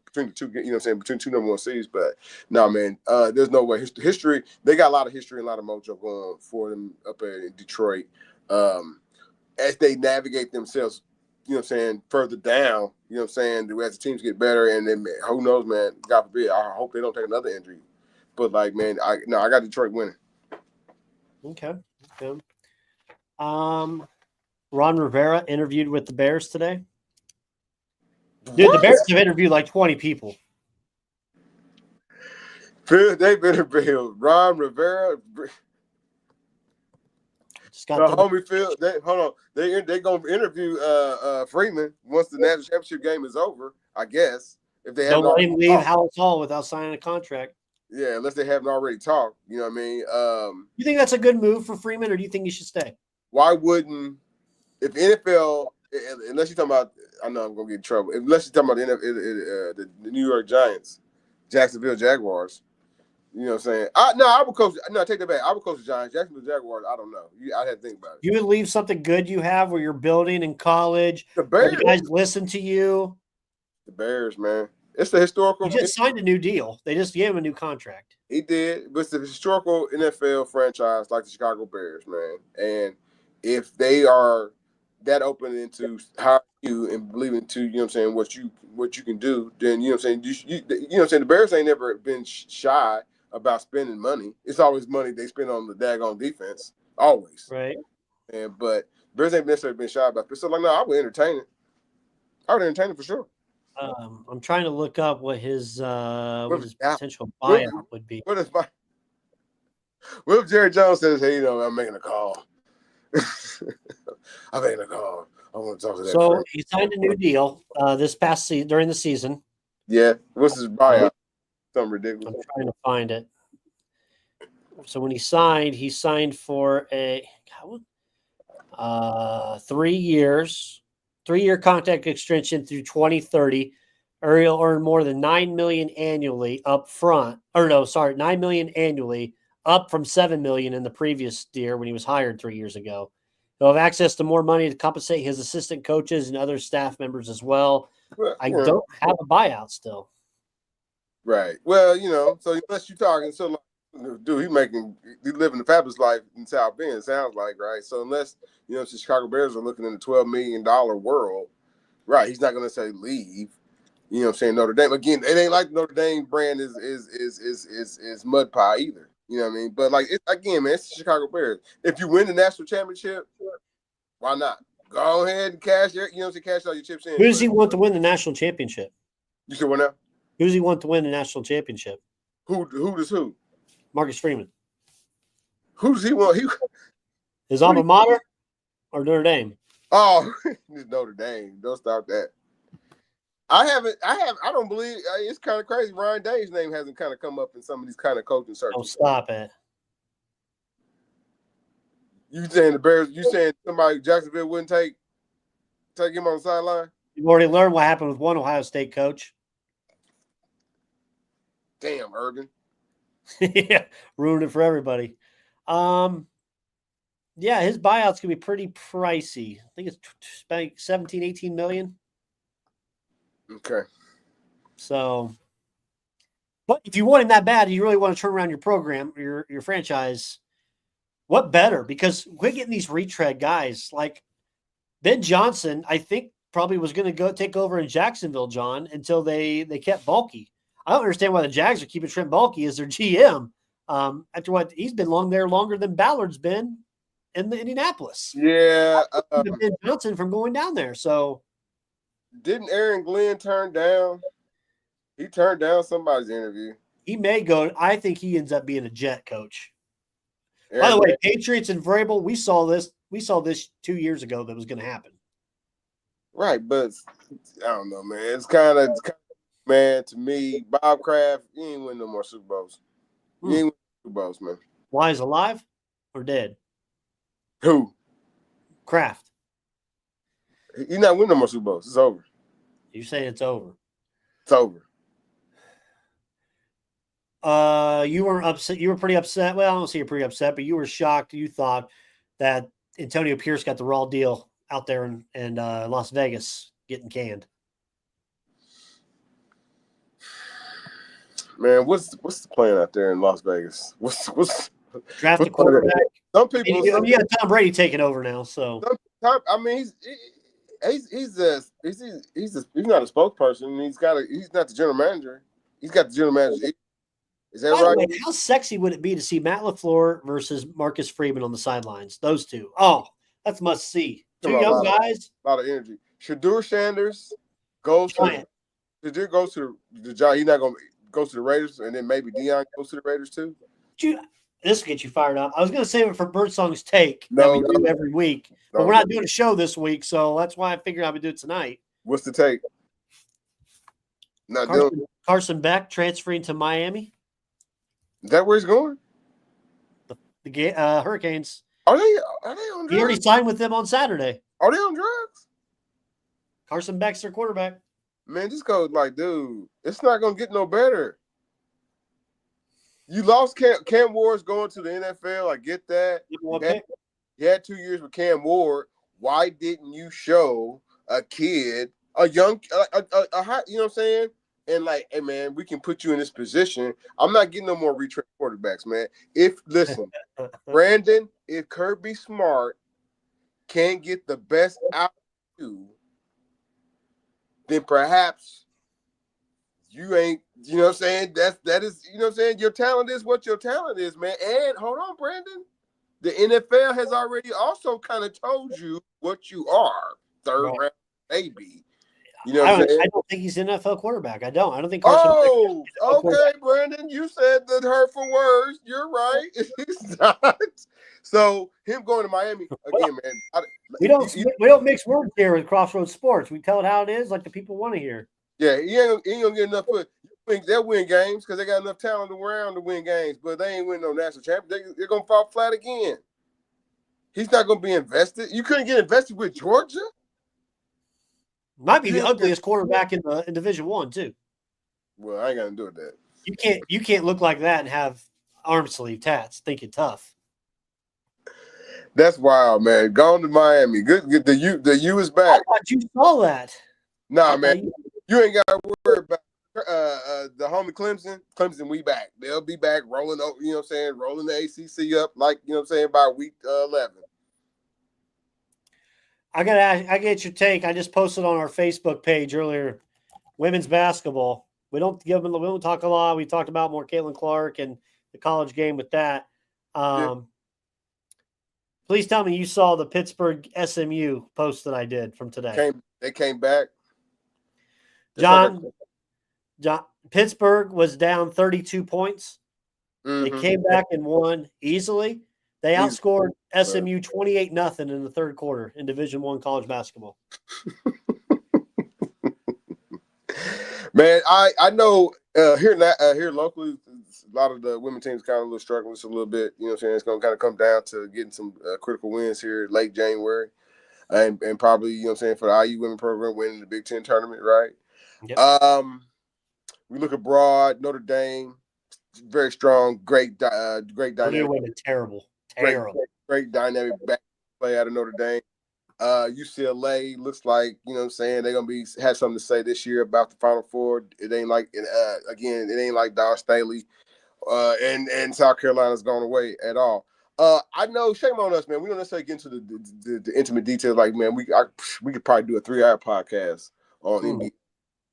between the two, you know what I'm saying, between 2 number 1 seeds, but no, man, there's no way. History, they got a lot of history and a lot of mojo going for them up in Detroit. As they navigate themselves, you know what I'm saying, further down, you know what I'm saying, as the teams get better, and then who knows, man, God forbid, I hope they don't take another injury. But like, man, I got Detroit winning. Okay. Ron Rivera interviewed with the Bears today. Dude, the Bears have interviewed like 20 people. They've interviewed Ron Rivera. Homie Phil. Hold on. They gonna interview Freeman once the national championship game is over. I guess if they don't let him leave Howell's Hall without signing a contract. Yeah, unless they haven't already talked. You know what I mean? You think that's a good move for Freeman, or do you think he should stay? Why wouldn't, if NFL, unless you're talking about, I know I'm going to get in trouble, unless you're talking about the New York Giants, Jacksonville Jaguars, you know what I'm saying? I would coach, take that back. I would coach the Giants. Jacksonville Jaguars, I don't know. I had to think about it. You would leave something good you have where you're building in college. The Bears. The guys listen to you. The Bears, man. It's the historical. He just signed a new deal. They just gave him a new contract. He did, but it's the historical NFL franchise like the Chicago Bears, man. And if they are that open into how you and believing to, you know what I'm saying, what you can do, then, you know what I'm saying, you know what I'm saying, the Bears ain't never been shy about spending money. It's always money they spend on the daggone defense, always. Right. But Bears ain't necessarily been shy about it. So, like, no, I would entertain it. I would entertain it for sure. I'm trying to look up what his potential what, buyout would be. What if Jerry Jones says, hey, you know, I'm making a call. I'm making a call. I want to talk to that. So friend. he signed a new deal this past season during the season. Yeah. What's his buyout? Something ridiculous. I'm trying to find it. So when he signed for a 3 years, 3-year contract extension through 2030. Or he'll earn more than $9 million annually up front. Or no, sorry, $9 million annually, up from $7 million in the previous year when he was hired 3 years ago. He'll have access to more money to compensate his assistant coaches and other staff members as well. Well, I don't have a buyout still. Right. Well, you know, so unless you're talking, so like, dude, he living the fabulous life in South Bend, it sounds like, right? So unless, you know, the Chicago Bears are looking in the $12 million world, right, he's not going to say leave. You know what I'm saying? Notre Dame. Again, it ain't like the Notre Dame brand is mud pie either. You know what I mean? But like again, man, it's the Chicago Bears. If you win the national championship, why not? Go ahead and cash your, you know what I'm saying, cash all your chips in. Who does he want to win the national championship? You said what now? Who does he want to win the national championship? Who does who? Marcus Freeman. Who does he want? His alma mater or Notre Dame? Oh, Notre Dame. Don't start that. I don't believe it's kind of crazy. Ryan Day's name hasn't kind of come up in some of these kind of coaching searches. Oh, stop it. You saying the Bears, you saying somebody Jacksonville wouldn't take him on the sideline? You've already learned what happened with one Ohio State coach. Damn, Urban. Yeah, ruined it for everybody. Yeah, his buyout's gonna be pretty pricey. I think it's spending 17, 18 million. Okay. So, but if you want him that bad and you really want to turn around your program, your franchise, what better? Because we're getting these retread guys like Ben Johnson, I think probably was going to go take over in Jacksonville, John, until they kept Bulky. I don't understand why the Jags are keeping Trent Bulky as their GM. After what he's been longer than Ballard's been in the Indianapolis. Yeah. Ben Johnson from going down there. So didn't Aaron Glenn turn down? He turned down somebody's interview. He may go. I think he ends up being a Jet coach. Aaron By the way, Glenn, Patriots and Vrabel, we saw this 2 years ago that was going to happen. right, but I don't know, man. It's kind of man, to me, Bob Kraft, he ain't win no more Super Bowls. He ain't win Super Bowls, man. Why is alive or dead? Who? Kraft. He's not winning no more Super Bowls. It's over. You say it's over. It's over. You were upset. You were pretty upset. Well, I don't see you're pretty upset, but you were shocked. You thought that Antonio Pierce got the raw deal out there in Las Vegas getting canned. Man, what's the plan out there in Las Vegas? What's draft a quarterback? Some people. You got Tom Brady taking over now, so I mean, he's not a spokesperson. He's not the general manager. He's got the general manager. Is that right? Way, how sexy would it be to see Matt LaFleur versus Marcus Freeman on the sidelines? Those two. Oh, that's must see. Two young guys. A lot of energy. Shadur Sanders goes to the Giants. He's not going to go to the Raiders, and then maybe Deion goes to the Raiders too. This will get you fired up. I was going to save it for Birdsong's take that we do every week, but we're not doing a show this week, so that's why I figured I would do it tonight. What's the take? Carson Beck transferring to Miami. Is that where he's going? The Hurricanes. Are they on drugs? He already signed with them on Saturday. Are they on drugs? Carson Beck's their quarterback. Man, just go like, dude, it's not going to get no better. You lost Cam Ward's going to the NFL. I get that. You had 2 years with Cam Ward. Why didn't you show a kid, a young, a high, you know what I'm saying? And like, hey man, we can put you in this position. I'm not getting no more retread quarterbacks, man. Listen, Brandon, if Kirby Smart can get the best out of you, then perhaps you ain't, you know what I'm saying? That is, you know what I'm saying? Your talent is what your talent is, man. And hold on, Brandon. The NFL has already also kind of told you what you are. Third round, maybe. You know what I'm saying? I don't think he's an NFL quarterback. I don't think Carson. Oh, okay, Brandon. You said the hurtful words. You're right. He's not. So him going to Miami again, man. We don't mix words here with Crossroads Sports. We tell it how it is, like the people want to hear. Yeah, he ain't gonna get enough. They'll win games because they got enough talent around to win games, but they ain't win no national championship. They're gonna fall flat again. He's not gonna be invested. You couldn't get invested with Georgia. Might be the ugliest quarterback in Division I too. Well, I ain't gonna do that. You can't look like that and have arm sleeve tats. Thinking tough. That's wild, man. Gone to Miami. Good. The U is back. I thought you saw that. Nah, man. You ain't got to worry about the homie Clemson. Clemson, we back. They'll be back rolling. You know what I'm saying? Rolling the ACC up like, you know what I'm saying, by week 11. I get your take. I just posted on our Facebook page earlier. Women's basketball. We don't talk a lot. We talked about more Caitlin Clark and the college game with that. Please tell me you saw the Pittsburgh SMU post that I did from today. They came back. John, Pittsburgh was down 32 points. Mm-hmm. They came back and won easily. They outscored SMU 28-0 in the third quarter in Division I college basketball. Man, I know here locally, a lot of the women teams kind of a little struggling just a little bit. You know what I'm saying? It's going to kind of come down to getting some critical wins here late January. And probably, you know what I'm saying, for the IU women program winning the Big Ten tournament, right? Yep. We look abroad, Notre Dame, very strong, great dynamic. Terrible. Great dynamic back play out of Notre Dame. UCLA looks like, you know what I'm saying, they're going to have something to say this year about the Final Four. It ain't like, again, it ain't like Dar Staley and South Carolina's gone away at all. I know, shame on us, man. We don't necessarily get into the intimate details. Like, man, we could probably do a 3-hour podcast on NBA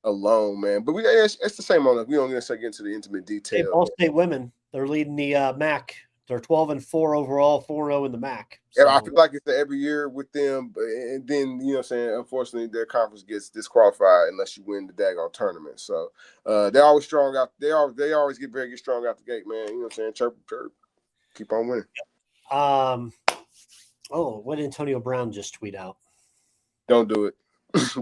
alone, man. But it's the same on us. We don't necessarily get into the intimate details. Ball State women, they're leading the MAC. They're 12-4 overall, 4-0 in the MAC. So. I feel like it's every year with them, and then, you know what I'm saying, unfortunately, their conference gets disqualified unless you win the daggone tournament. So they're always strong out. They always get strong out the gate, man. You know what I'm saying? Chirp. Keep on winning. What did Antonio Brown just tweet out? Don't do it.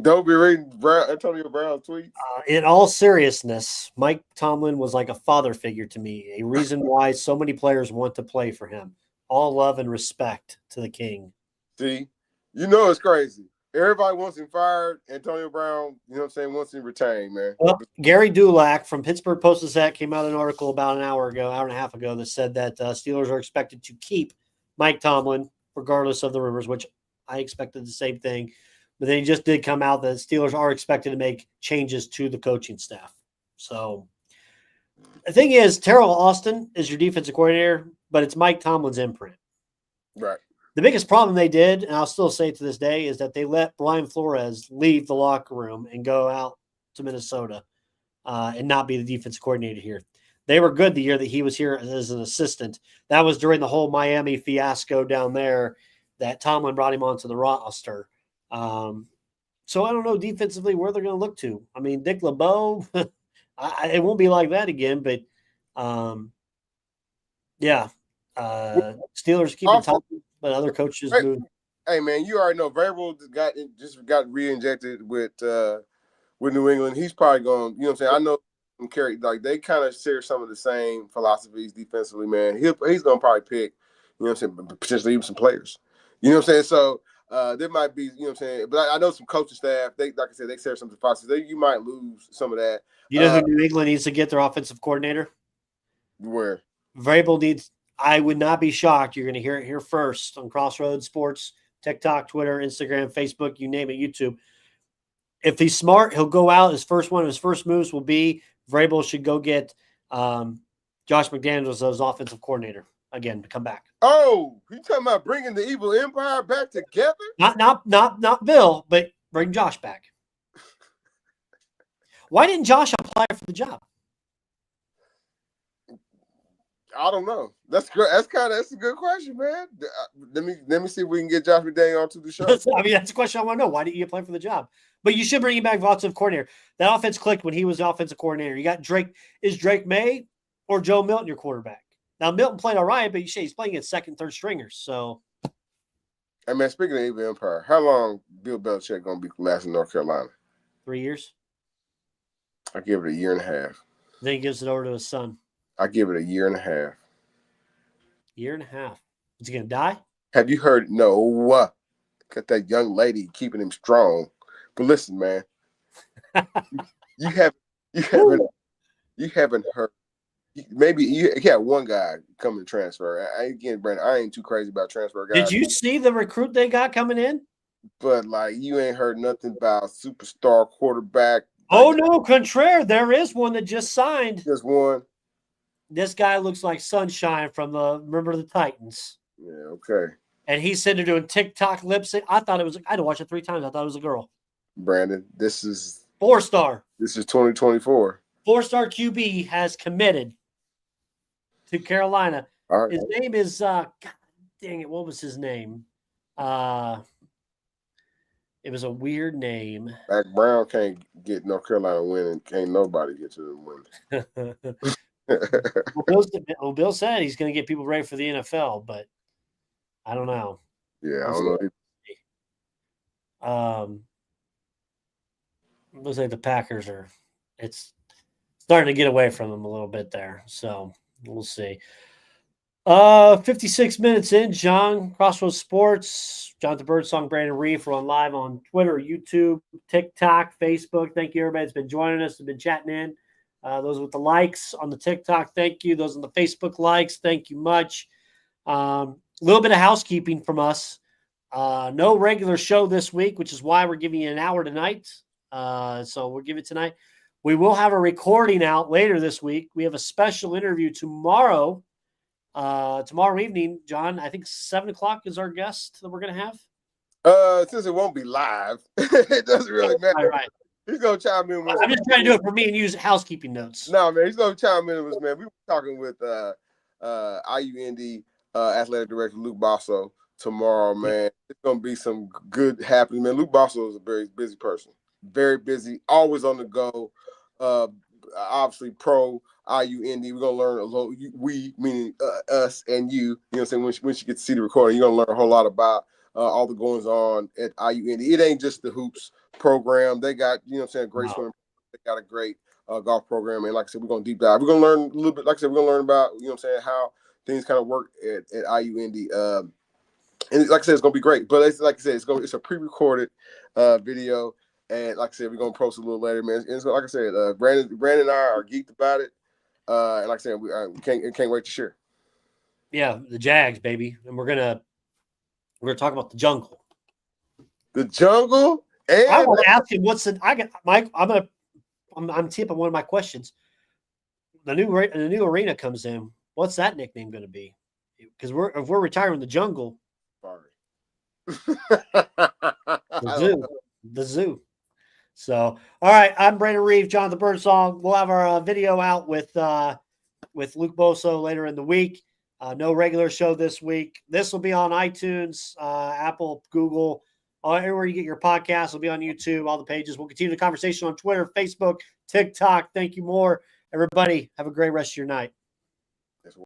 Don't be reading Antonio Brown tweets. In all seriousness, Mike Tomlin was like a father figure to me, a reason why so many players want to play for him. All love and respect to the king. See, you know it's crazy. Everybody wants him fired. Antonio Brown, you know what I'm saying, wants him retained, man. Well, Gary Dulac from Pittsburgh Post-Gazette came out an article about an hour and a half ago that said that Steelers are expected to keep Mike Tomlin regardless of the rumors, which I expected the same thing. But then he just did come out that Steelers are expected to make changes to the coaching staff. So the thing is, Terrell Austin is your defensive coordinator, but it's Mike Tomlin's imprint. Right. The biggest problem they did, and I'll still say it to this day, is that they let Brian Flores leave the locker room and go out to Minnesota and not be the defensive coordinator here. They were good the year that he was here as an assistant. That was during the whole Miami fiasco down there that Tomlin brought him onto the roster. So I don't know defensively where they're going to look to. I mean, Dick LeBeau, it won't be like that again, but Steelers keep it top, but other coaches move. Hey man, you already know Vrabel just got re-injected with New England. He's probably going, you know what I'm saying? I know like they kind of share some of the same philosophies defensively, man. He's going to probably pick, you know what I'm saying, potentially even some players. You know what I'm saying? So there might be, you know what I'm saying, but I know some coaching staff. They, like I said, they share some philosophies. You might lose some of that. You know who New England needs to get their offensive coordinator? Where? Vrabel needs. I would not be shocked. You're going to hear it here first on Crossroads Sports, TikTok, Twitter, Instagram, Facebook, you name it, YouTube. If he's smart, he'll go out. His first moves will be Vrabel should go get Josh McDaniels as offensive coordinator. again to come back. Oh, you talking about bringing the evil empire back together? Not Bill, but bring Josh back. Why didn't Josh apply for the job? I don't know. That's good. That's a good question, man. Let me see if we can get Josh McDaniel onto the show. I mean, that's a question I want to know. Why didn't you apply for the job? But you should bring him back offensive coordinator. That offense clicked when he was the offensive coordinator. You got Drake. Is Drake May or Joe Milton your quarterback? Now Milton played all right, but he's playing at second, third stringers. So, hey man, speaking of evil empire, how long Bill Belichick gonna be lasting in North Carolina? 3 years. I give it a year and a half. Then he gives it over to his son. I give it a year and a half. Year and a half. Is he gonna die? Have you heard? No. Got that young lady keeping him strong. But listen, man, you haven't heard. Maybe you had one guy coming to transfer. Brandon, I ain't too crazy about transfer guys. Did you see the recruit they got coming in? But like, you ain't heard nothing about superstar quarterback. Oh no, contraire. There is one that just signed. Just one. This guy looks like Sunshine from Remember the Titans. Yeah, okay. And he's sitting there doing TikTok lip sync. I had to watch it 3 times. I thought it was a girl. Brandon, this is 4-star. This is 2024. 4-star QB has committed to Carolina. All right. His name is God dang it, what was his name? It was a weird name. Mac Brown can't get North Carolina winning. Can't nobody get to them winning. Well, Bill said he's going to get people ready for the NFL, but I don't know. Yeah, I don't know. Looks like the Packers it's starting to get away from them a little bit there. So we'll see. 56 minutes in, John, Crossroads Sports, Jonathan Birdsong, Brandon Reef. We're on live on Twitter, YouTube, TikTok, Facebook. Thank you, everybody that's been joining us, has been chatting in. Those with the likes on the TikTok, thank you. Those on the Facebook likes, thank you much. A little bit of housekeeping from us. No regular show this week, which is why we're giving you an hour tonight. So we'll give it tonight. We will have a recording out later this week. We have a special interview tomorrow. Tomorrow evening, John, I think 7 o'clock is our guest that we're going to have. Since it won't be live, it doesn't really matter. Right. He's going to chime in with I'm just trying to do it for me and use housekeeping notes. No, man, he's going to chime in with us, man. We were talking with IUND athletic director Luke Basso tomorrow, man. It's going to be some good happening, man. Luke Basso is a very busy person. Very busy, always on the go. Obviously, pro IUND. We're gonna learn a lot. We, meaning us and you. You know what I'm saying? When you get to see the recording, you're gonna learn a whole lot about all the goings on at IUND. It ain't just the hoops program. They got, you know what I'm saying, great swimming. They got a great golf program, and like I said, we're gonna deep dive. We're gonna learn a little bit. Like I said, we're gonna learn about, you know what I'm saying, how things kind of work at IUND. And like I said, it's gonna be great. But it's, like I said, it's a pre-recorded video. And like I said, we're gonna post a little later, man. And so, like I said, Brandon and I are geeked about it. And like I said, we can't wait to share. Yeah, the Jags, baby, and we're gonna talk about the jungle. The jungle. And I want to ask him what's the. I got Mike. I'm tipping one of my questions. The new arena comes in. What's that nickname going to be? Because if we're retiring the jungle. Sorry. The zoo. So, all right, I'm Brandon Reeve, Jonathan Birdsong. We'll have our video out with Luke Boso later in the week. No regular show this week. This will be on iTunes, Apple, Google, everywhere you get your podcasts. Will be on YouTube, all the pages. We'll continue the conversation on Twitter, Facebook, TikTok. Thank you more. Everybody, have a great rest of your night.